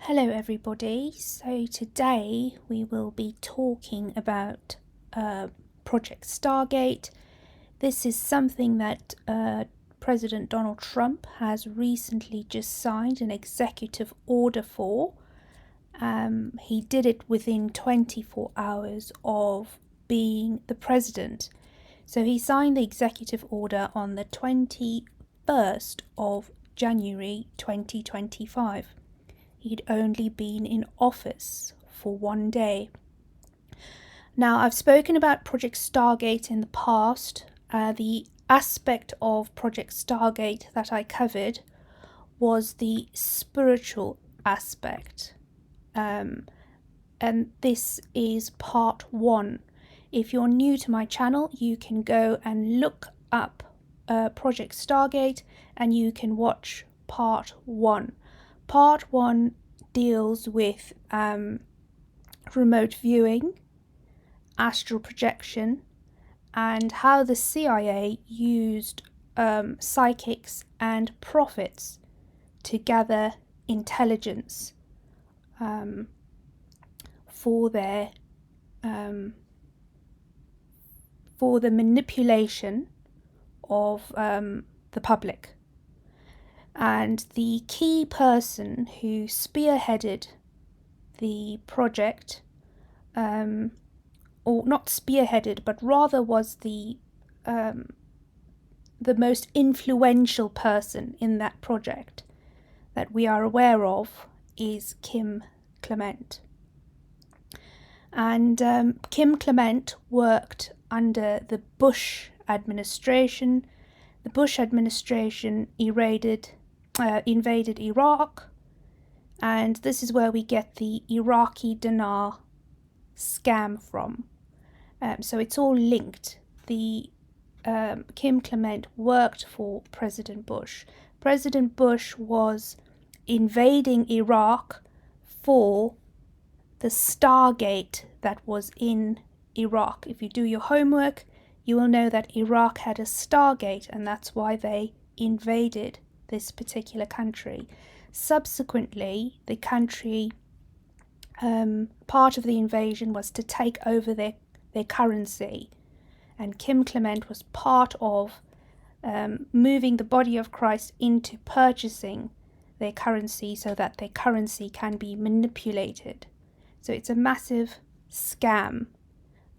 Hello everybody, so today we will be talking about Project Stargate. This is something that President Donald Trump has recently just signed an executive order for. He did it within 24 hours of being the president. So he signed the executive order on the 21st of January 2025. He'd only been in office for one day. Now, I've spoken about Project Stargate in the past. The aspect of Project Stargate that I covered was the spiritual aspect. And this is part 1. If you're new to my channel, you can go and look up Project Stargate and you can watch part 1. Part 1 deals with remote viewing, astral projection, and how the CIA used psychics and prophets to gather intelligence for the manipulation of the public. And the key person who spearheaded the project, or not spearheaded, but rather was the most influential person in that project that we are aware of, is Kim Clement. And Kim Clement worked under the Bush administration. The Bush administration invaded Iraq, and this is where we get the Iraqi dinar scam from. So it's all linked. The Kim Clement worked for President Bush. President Bush was invading Iraq for the Stargate that was in Iraq. If you do your homework, you will know that Iraq had a Stargate, and that's why they invaded this particular country. Subsequently, the country, part of the invasion was to take over their currency, and Kim Clement was part of moving the body of Christ into purchasing their currency so that their currency can be manipulated. So it's a massive scam.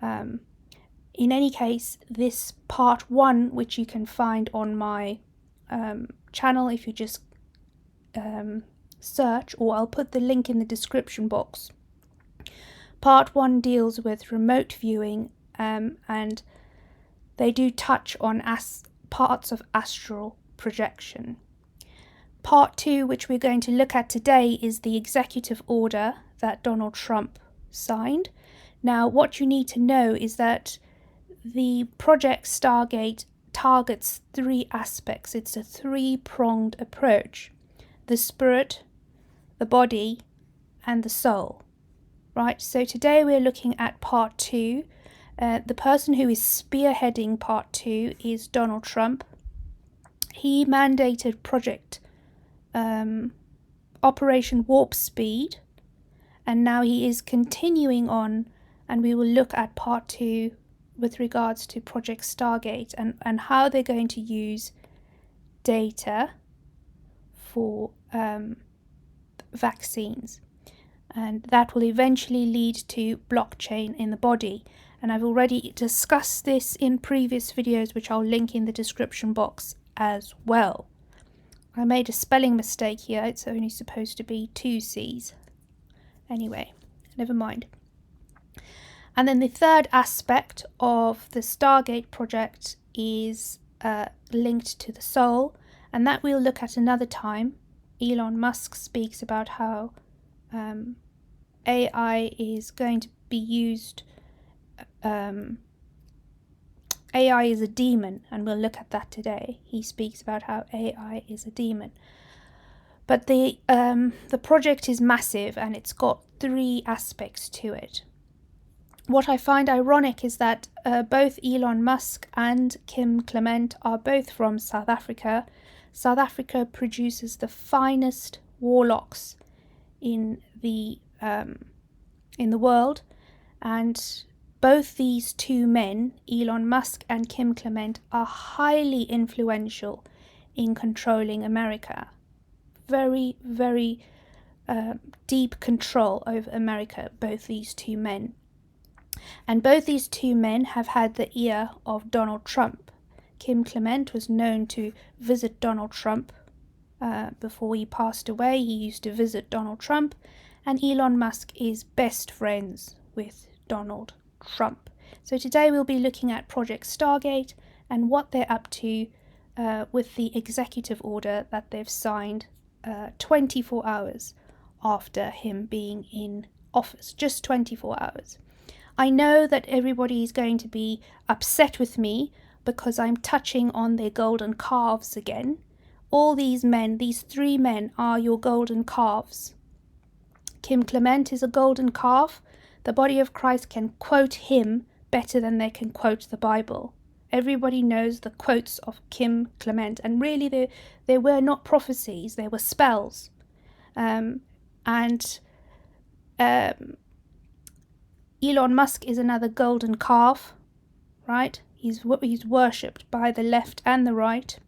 In any case, this part 1, which you can find on my channel if you just search, or I'll put the link in the description box. Part 1 deals with remote viewing, and they do touch on parts of astral projection. Part 2, which we're going to look at today, is the executive order that Donald Trump signed. Now, what you need to know is that the Project Stargate targets 3 aspects. It's a 3-pronged approach: the spirit, the body, and the soul. Right, so today we're looking at part 2. The person who is spearheading part 2 is Donald Trump. He mandated Project Operation Warp Speed, and now he is continuing on, and we will look at part 2 with regards to Project Stargate and how they're going to use data for vaccines. And that will eventually lead to blockchain in the body. And I've already discussed this in previous videos, which I'll link in the description box as well. I made a spelling mistake here. It's only supposed to be 2 C's. Anyway, never mind. And then the third aspect of the Stargate project is linked to the soul, and that we'll look at another time. Elon Musk speaks about how AI is going to be used. AI is a demon, and we'll look at that today. He speaks about how AI is a demon. But the project is massive, and it's got 3 aspects to it. What I find ironic is that both Elon Musk and Kim Clement are both from South Africa. South Africa produces the finest warlocks in the world, and both these two men, Elon Musk and Kim Clement, are highly influential in controlling America. Very, very deep control over America, both these two men. And both these two men have had the ear of Donald Trump. Kim Clement was known to visit Donald Trump before he passed away. He used to visit Donald Trump, and Elon Musk is best friends with Donald Trump. So today we'll be looking at Project Stargate and what they're up to with the executive order that they've signed 24 hours after him being in office. Just 24 hours. I know that everybody is going to be upset with me because I'm touching on their golden calves again. All these men, these three men, are your golden calves. Kim Clement is a golden calf. The body of Christ can quote him better than they can quote the Bible. Everybody knows the quotes of Kim Clement, and really they were not prophecies, they were spells. Elon Musk is another golden calf, right? He's worshipped by the left and the right.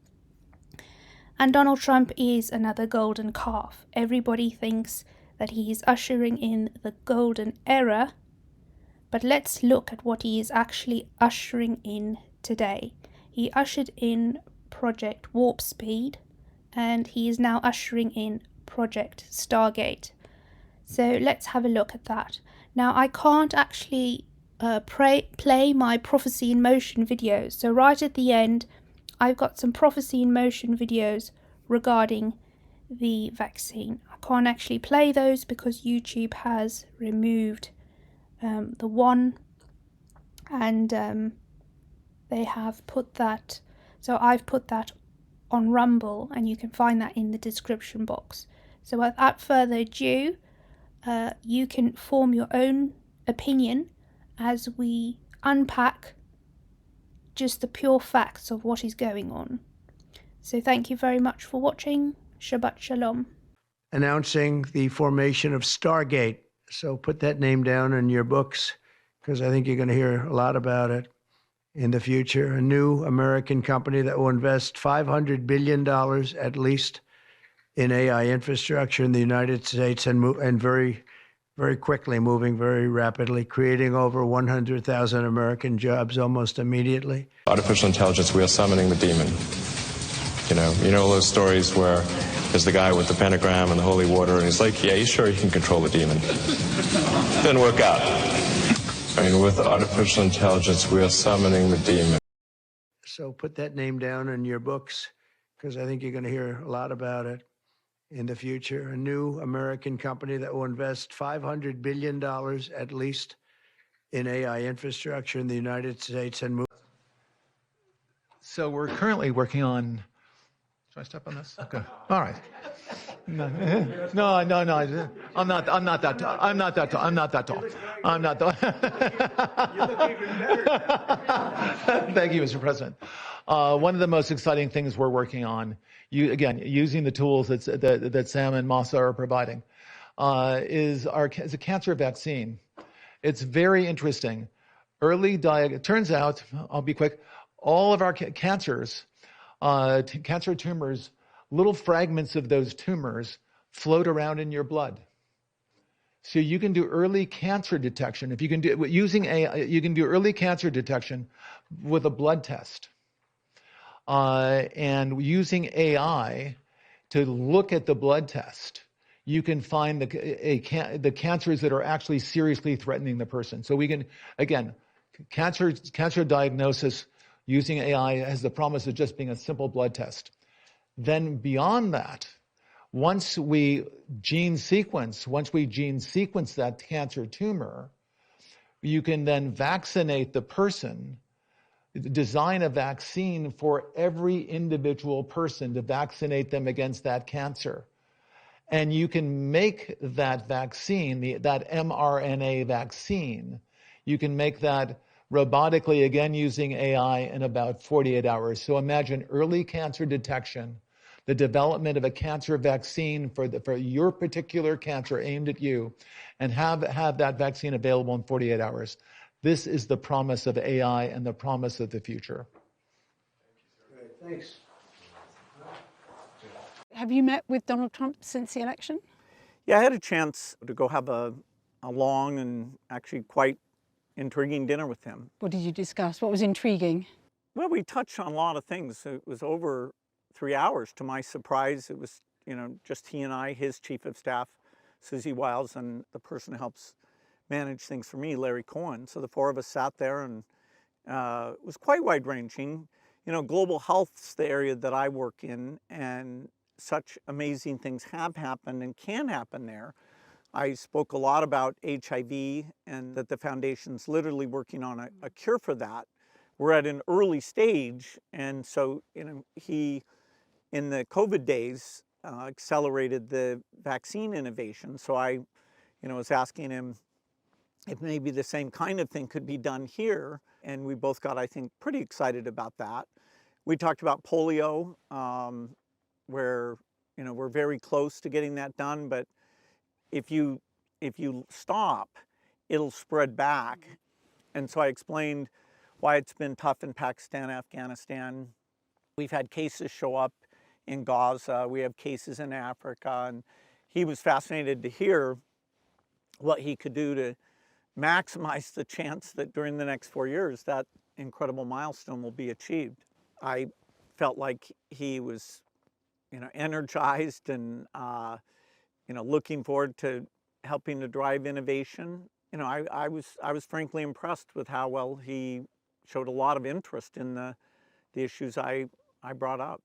And Donald Trump is another golden calf. Everybody thinks that he is ushering in the golden era, but let's look at what he is actually ushering in today. He ushered in Project Warp Speed, and he is now ushering in Project Stargate. So let's have a look at that. Now, I can't actually play my Prophecy in Motion videos. So right at the end, I've got some Prophecy in Motion videos regarding the vaccine. I can't actually play those because YouTube has removed the one, and they have put that, so I've put that on Rumble, and you can find that in the description box. So without further ado, you can form your own opinion as we unpack just the pure facts of what is going on. So thank you very much for watching. Shabbat Shalom. Announcing the formation of Stargate. So put that name down in your books, because I think you're going to hear a lot about it in the future. A new American company that will invest $500 billion at least in AI infrastructure in the United States, and very, very quickly, moving very rapidly, creating over 100,000 American jobs almost immediately. Artificial intelligence, we are summoning the demon. You know those stories where there's the guy with the pentagram and the holy water, and he's like, yeah, he's sure he can control the demon. Didn't work out. I mean, with artificial intelligence, we are summoning the demon. So put that name down in your books, because I think you're going to hear a lot about it in the future. A new American company that will invest $500 billion at least in AI infrastructure in the United States and move. So we're currently working on. Should I step on this? Okay. All right. No. I'm not that tall. I'm not that tall. You look even better. Thank you, Mr. President. One of the most exciting things we're working on, using the tools that Sam and Masa are providing, is a cancer vaccine. It's very interesting. It turns out, I'll be quick, all of our cancers, cancer tumors, little fragments of those tumors float around in your blood. So you can do early cancer detection. If you can do using AI, you can do early cancer detection with a blood test. And using AI to look at the blood test, you can find the cancers that are actually seriously threatening the person. So we can, again, cancer diagnosis using AI has the promise of just being a simple blood test. Then beyond that, once we gene sequence that cancer tumor, you can then vaccinate the person, design a vaccine for every individual person to vaccinate them against that cancer. And you can make that vaccine, that mRNA vaccine, you can make that robotically, again using AI, in about 48 hours. So imagine early cancer detection the development of a cancer vaccine for your particular cancer aimed at you, and have that vaccine available in 48 hours. This is the promise of AI and the promise of the future. Great, thanks. Have you met with Donald Trump since the election? Yeah, I had a chance to go have a long and actually quite intriguing dinner with him. What did you discuss? What was intriguing? Well, we touched on a lot of things. It was over 3 hours. To my surprise, it was, just he and I, his chief of staff, Susie Wiles, and the person who helps manage things for me, Larry Cohen. So the four of us sat there, and it was quite wide-ranging. Global health's the area that I work in, and such amazing things have happened and can happen there. I spoke a lot about HIV and that the foundation's literally working on a cure for that. We're at an early stage, and so he, in the COVID days, accelerated the vaccine innovation. So I was asking him if maybe the same kind of thing could be done here, and we both got, I think, pretty excited about that. We talked about polio, where we're very close to getting that done, but if you stop, it'll spread back. And so I explained why it's been tough in Pakistan, Afghanistan. We've had cases show up in Gaza. We have cases in Africa, and he was fascinated to hear what he could do to maximize the chance that during the next 4 years that incredible milestone will be achieved. I felt like he was energized and looking forward to helping to drive innovation. I was frankly impressed with how well he showed a lot of interest in the issues I brought up.